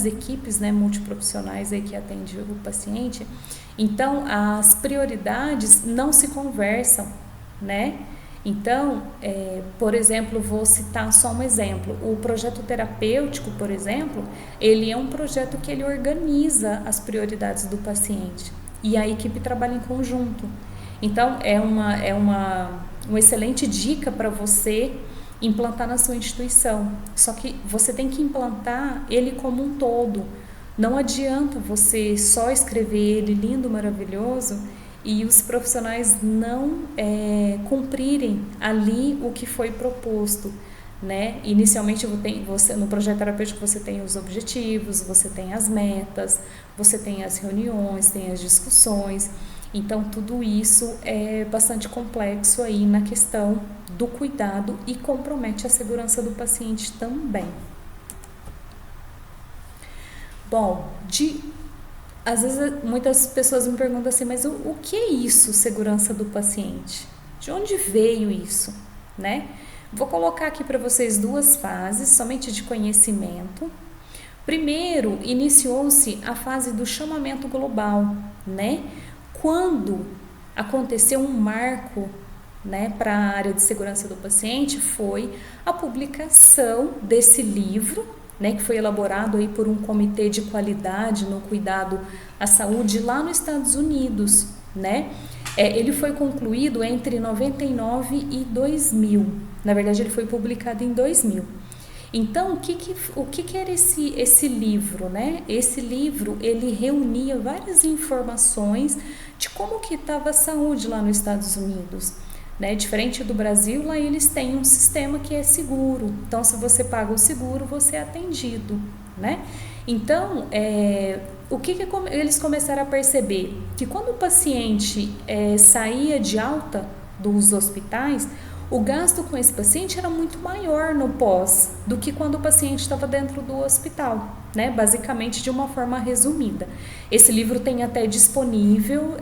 equipes, né, multiprofissionais aí que atendem o paciente. Então, as prioridades não se conversam, né? Então, por exemplo, vou citar só um exemplo. O projeto terapêutico, por exemplo, ele é um projeto que ele organiza as prioridades do paciente e a equipe trabalha em conjunto. Então, é uma excelente dica para você implantar na sua instituição. Só que você tem que implantar ele como um todo. Não adianta você só escrever ele lindo, maravilhoso e os profissionais não cumprirem ali o que foi proposto, né? Inicialmente no projeto terapêutico você tem os objetivos, você tem as metas, você tem as reuniões, tem as discussões. Então tudo isso é bastante complexo aí na questão do cuidado e compromete a segurança do paciente também. Bom, às vezes muitas pessoas me perguntam assim, mas o que é isso, segurança do paciente? De onde veio isso, né? Vou colocar aqui para vocês duas fases, somente de conhecimento. Primeiro, iniciou-se a fase do chamamento global, né? Quando aconteceu um marco, né, para a área de segurança do paciente, foi a publicação desse livro, né, que foi elaborado aí por um comitê de qualidade no cuidado à saúde lá nos Estados Unidos, né? Ele foi concluído entre 99 e 2000. Na verdade, ele foi publicado em 2000. Então, o que era esse livro, né? Esse livro, ele reunia várias informações de como que estava a saúde lá nos Estados Unidos, né? Diferente do Brasil, lá eles têm um sistema que é seguro. Então, se você paga o seguro, você é atendido, né? Então, eles começaram a perceber? Que quando o paciente saía de alta dos hospitais, o gasto com esse paciente era muito maior no pós do que quando o paciente estava dentro do hospital, né? Basicamente, de uma forma resumida. Esse livro tem até disponível,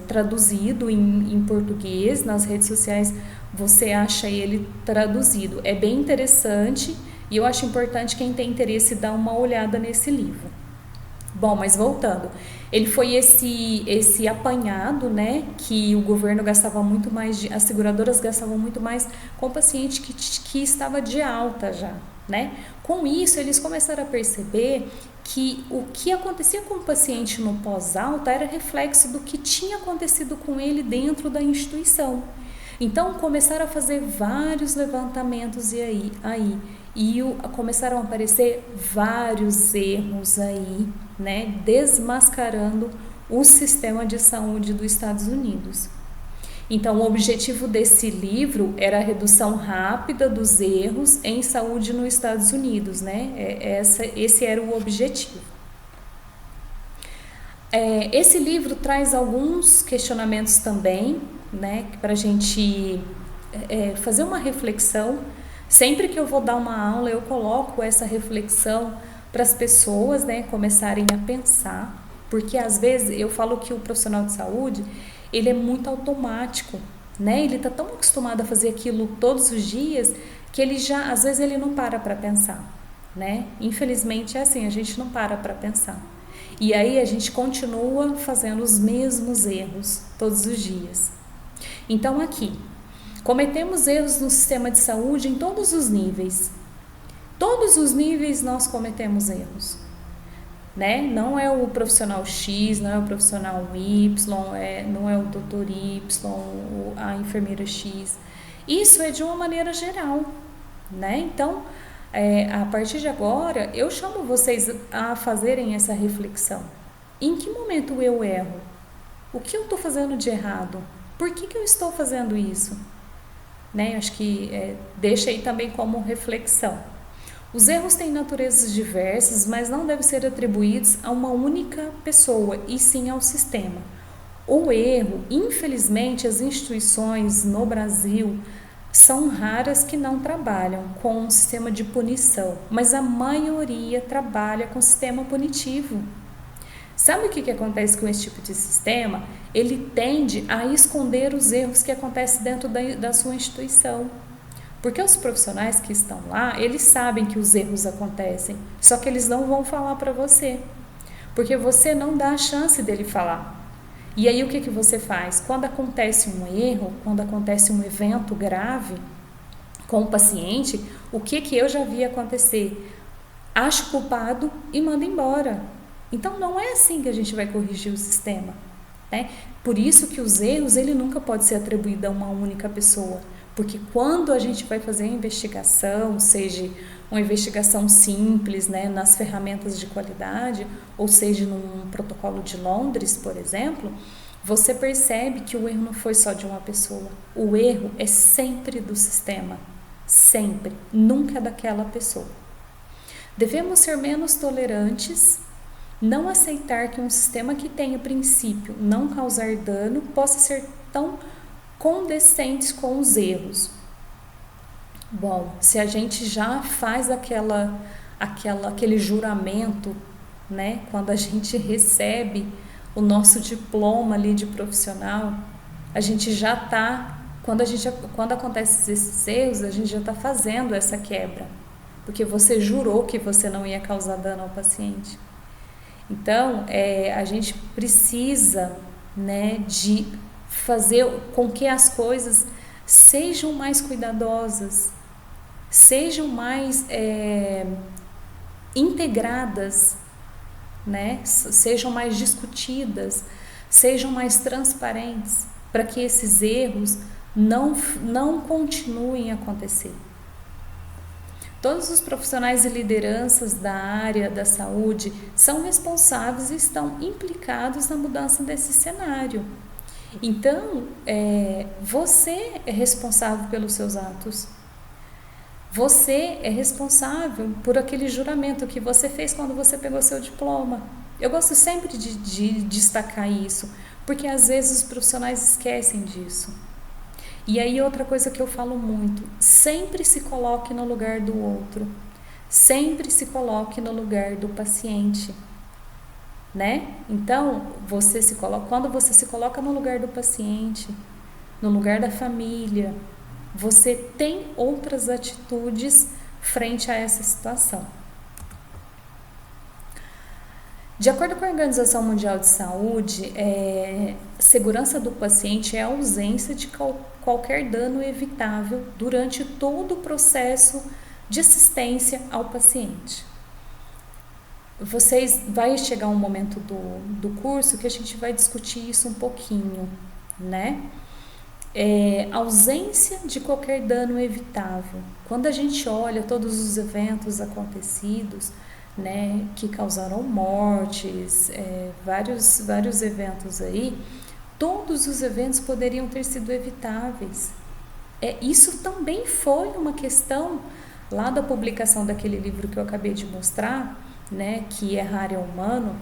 traduzido em português, nas redes sociais você acha ele traduzido. É bem interessante e eu acho importante quem tem interesse dar uma olhada nesse livro. Bom, mas voltando, ele foi esse apanhado, né, que o governo gastava muito mais, as seguradoras gastavam muito mais com o paciente que estava de alta já, né? Com isso, eles começaram a perceber que o que acontecia com o paciente no pós-alta era reflexo do que tinha acontecido com ele dentro da instituição. Então, começaram a fazer vários levantamentos começaram a aparecer vários erros aí, né, desmascarando o sistema de saúde dos Estados Unidos. Então, o objetivo desse livro era a redução rápida dos erros em saúde nos Estados Unidos, né? Esse era o objetivo. Esse livro traz alguns questionamentos também, né, para a gente fazer uma reflexão. Sempre que eu vou dar uma aula, eu coloco essa reflexão para as pessoas, né, começarem a pensar, porque às vezes eu falo que o profissional de saúde, ele é muito automático, né? Ele está tão acostumado a fazer aquilo todos os dias que ele já, às vezes ele não para pensar, né? Infelizmente é assim, a gente não para pensar. E aí a gente continua fazendo os mesmos erros todos os dias. Então aqui, cometemos erros no sistema de saúde em todos os níveis. Todos os níveis nós cometemos erros, né? Não é o profissional X, não é o profissional Y, não é o doutor Y, a enfermeira X. Isso é de uma maneira geral, né? Então, a partir de agora, eu chamo vocês a fazerem essa reflexão. Em que momento eu erro? O que eu estou fazendo de errado? Por que eu estou fazendo isso? Né? Acho que deixa aí também como reflexão. Os erros têm naturezas diversas, mas não devem ser atribuídos a uma única pessoa, e sim ao sistema. O erro, infelizmente, as instituições no Brasil são raras que não trabalham com um sistema de punição, mas a maioria trabalha com sistema punitivo. Sabe o que acontece com esse tipo de sistema? Ele tende a esconder os erros que acontecem dentro da sua instituição. Porque os profissionais que estão lá, eles sabem que os erros acontecem, só que eles não vão falar para você, porque você não dá a chance dele falar. E aí o que você faz? Quando acontece um erro, quando acontece um evento grave com o paciente, o que eu já vi acontecer? Acho culpado e manda embora. Então não é assim que a gente vai corrigir o sistema, né? Por isso que os erros, ele nunca pode ser atribuído a uma única pessoa, porque quando a gente vai fazer a investigação, seja uma investigação simples, né, nas ferramentas de qualidade, ou seja, num protocolo de Londres, por exemplo, você percebe que o erro não foi só de uma pessoa. O erro é sempre do sistema, sempre, nunca daquela pessoa. Devemos ser menos tolerantes, não aceitar que um sistema que tem o princípio não causar dano possa ser tão condescente com os erros. Bom, se a gente já faz aquele juramento, né, quando a gente recebe o nosso diploma ali de profissional, a gente já está, quando acontece esses erros, a gente já está fazendo essa quebra, porque você jurou que você não ia causar dano ao paciente. Então, a gente precisa, né, de fazer com que as coisas sejam mais cuidadosas, sejam mais integradas, né, sejam mais discutidas, sejam mais transparentes, para que esses erros não continuem a acontecer. Todos os profissionais e lideranças da área da saúde são responsáveis e estão implicados na mudança desse cenário. Então, você é responsável pelos seus atos. Você é responsável por aquele juramento que você fez quando você pegou seu diploma. Eu gosto sempre de destacar isso, porque às vezes os profissionais esquecem disso. E aí outra coisa que eu falo muito, sempre se coloque no lugar do outro, sempre se coloque no lugar do paciente, né? Então, quando você se coloca no lugar do paciente, no lugar da família, você tem outras atitudes frente a essa situação. De acordo com a Organização Mundial de Saúde, segurança do paciente é a ausência de qualquer dano evitável durante todo o processo de assistência ao paciente. Vai chegar um momento do curso que a gente vai discutir isso um pouquinho, né? Ausência de qualquer dano evitável. Quando a gente olha todos os eventos acontecidos, né, que causaram mortes, vários eventos aí, todos os eventos poderiam ter sido evitáveis. Isso também foi uma questão lá da publicação daquele livro que eu acabei de mostrar, né, que Errar é Humano,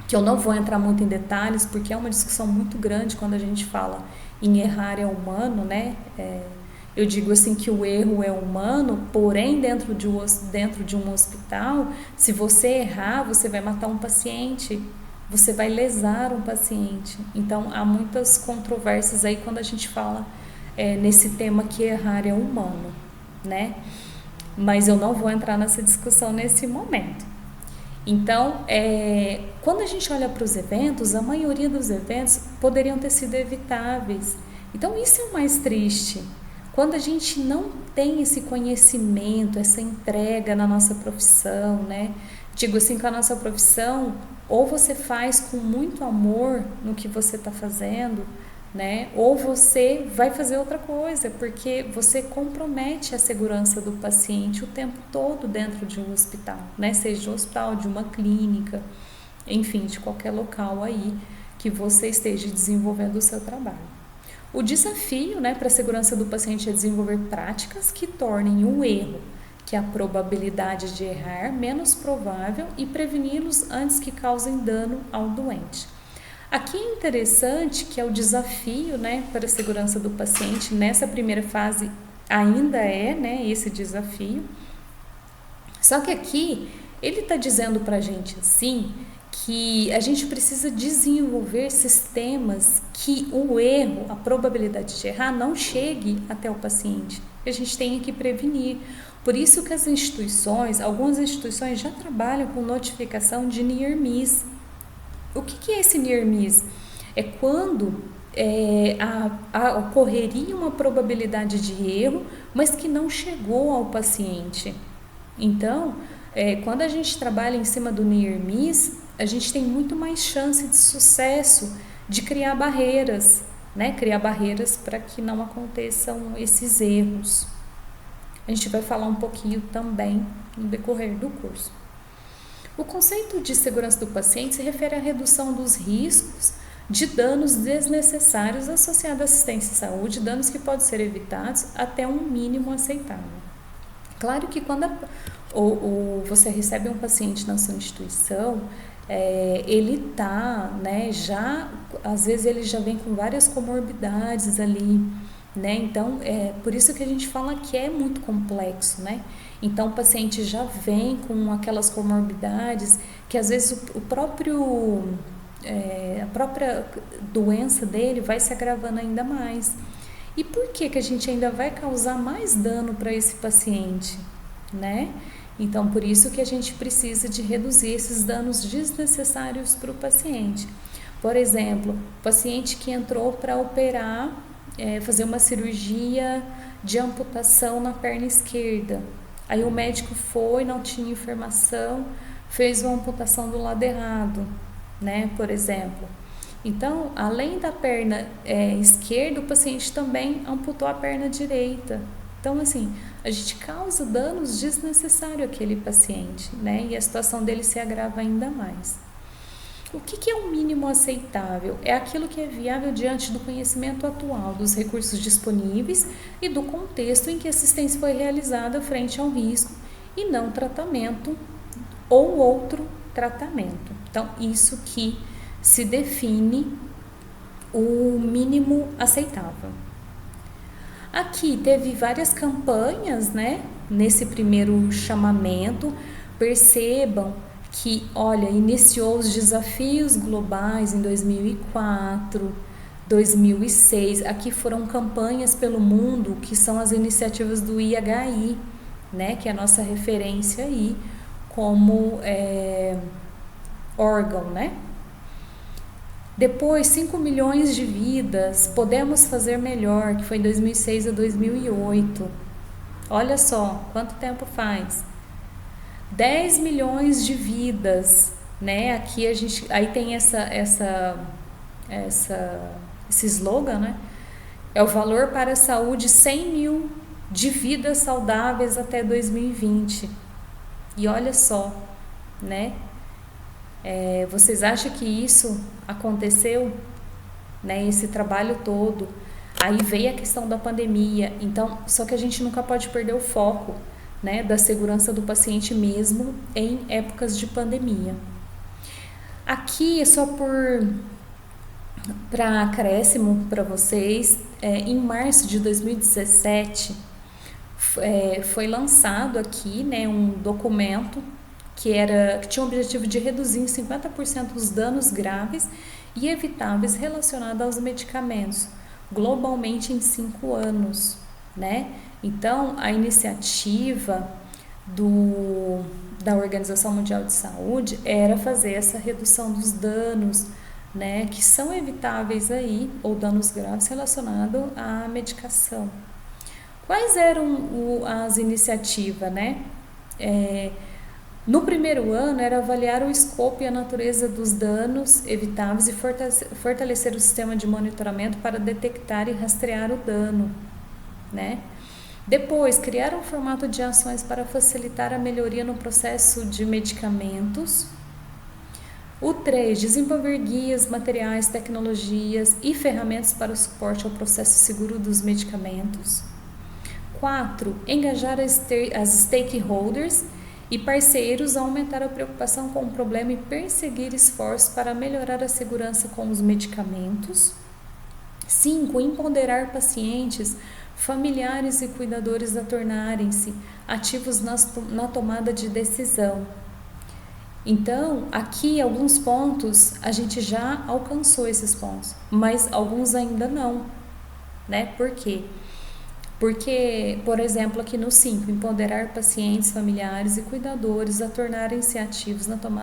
que eu não vou entrar muito em detalhes, porque é uma discussão muito grande quando a gente fala em errar é humano, né? Eu digo assim que o erro é humano, porém dentro de um hospital, se você errar, você vai matar um paciente, você vai lesar um paciente. Então há muitas controvérsias aí quando a gente fala nesse tema que errar é humano, né? Mas eu não vou entrar nessa discussão nesse momento. Então, quando a gente olha para os eventos, a maioria dos eventos poderiam ter sido evitáveis. Então, isso é o mais triste. Quando a gente não tem esse conhecimento, essa entrega na nossa profissão, né? Digo assim, que a nossa profissão, ou você faz com muito amor no que você está fazendo, né? Ou você vai fazer outra coisa, porque você compromete a segurança do paciente o tempo todo dentro de um hospital, né? Seja de um hospital, de uma clínica, enfim, de qualquer local aí que você esteja desenvolvendo o seu trabalho. O desafio, né, para a segurança do paciente é desenvolver práticas que tornem o erro, que é a probabilidade de errar, menos provável e preveni-los antes que causem dano ao doente. Aqui é interessante que é o desafio, né, para a segurança do paciente, nessa primeira fase ainda né, esse desafio. Só que aqui ele está dizendo para a gente assim, que a gente precisa desenvolver sistemas que o erro, a probabilidade de errar, não chegue até o paciente. A gente tem que prevenir. Por isso que as instituições, algumas instituições já trabalham com notificação de near miss. O que é esse near miss? É quando ocorreria uma probabilidade de erro, mas que não chegou ao paciente. Então, quando a gente trabalha em cima do near miss, a gente tem muito mais chance de sucesso de criar barreiras, né? Criar barreiras para que não aconteçam esses erros. A gente vai falar um pouquinho também no decorrer do curso. O conceito de segurança do paciente se refere à redução dos riscos de danos desnecessários associados à assistência à saúde, danos que podem ser evitados até um mínimo aceitável. Claro que quando você recebe um paciente na sua instituição, ele está, né, às vezes ele já vem com várias comorbidades ali, né? Então, por isso que a gente fala que é muito complexo, né? Então, o paciente já vem com aquelas comorbidades que às vezes a própria doença dele vai se agravando ainda mais. E por que a gente ainda vai causar mais dano para esse paciente, né? Então, por isso que a gente precisa de reduzir esses danos desnecessários para o paciente. Por exemplo, o paciente que entrou para operar, fazer uma cirurgia de amputação na perna esquerda. Aí o médico não tinha informação, fez uma amputação do lado errado, né? Por exemplo. Então, além da perna esquerda, o paciente também amputou a perna direita. Então, assim, a gente causa danos desnecessários àquele paciente, né? E a situação dele se agrava ainda mais. O que é o mínimo aceitável? É aquilo que é viável diante do conhecimento atual, dos recursos disponíveis e do contexto em que a assistência foi realizada frente ao risco e não tratamento ou outro tratamento. Então, isso que se define o mínimo aceitável. Aqui teve várias campanhas, né, nesse primeiro chamamento. Percebam que, iniciou os desafios globais em 2004, 2006. Aqui foram campanhas pelo mundo, que são as iniciativas do IHI, né, que é a nossa referência aí como órgão, né? Depois, 5 milhões de vidas, podemos fazer melhor, que foi em 2006 a 2008. Olha só, quanto tempo faz? 10 milhões de vidas, né? Aqui aí tem esse slogan, né? É o valor para a saúde, 100 mil de vidas saudáveis até 2020. E olha só, né? Vocês acham que isso aconteceu, né? Esse trabalho todo. Aí veio a questão da pandemia. Então, só que a gente nunca pode perder o foco, né, da segurança do paciente mesmo em épocas de pandemia. Aqui é só para acréscimo para vocês, em março de 2017 foi lançado aqui, né, um documento que tinha o objetivo de reduzir em 50% os danos graves e evitáveis relacionados aos medicamentos, globalmente em 5 anos, né? Então, a iniciativa da Organização Mundial de Saúde era fazer essa redução dos danos, né, que são evitáveis aí, ou danos graves relacionados à medicação. Quais eram as iniciativas, né? No primeiro ano era avaliar o escopo e a natureza dos danos evitáveis e fortalecer o sistema de monitoramento para detectar e rastrear o dano, né? Depois, criar um formato de ações para facilitar a melhoria no processo de medicamentos. O 3, desenvolver guias, materiais, tecnologias e ferramentas para o suporte ao processo seguro dos medicamentos. 4, engajar as stakeholders e parceiros a aumentar a preocupação com o problema e perseguir esforços para melhorar a segurança com os medicamentos. 5, empoderar pacientes, familiares e cuidadores a tornarem-se ativos na tomada de decisão. Então, aqui alguns pontos a gente já alcançou esses pontos, mas alguns ainda não, né? Por quê? Porque, por exemplo, aqui no 5, empoderar pacientes, familiares e cuidadores a tornarem-se ativos na tomada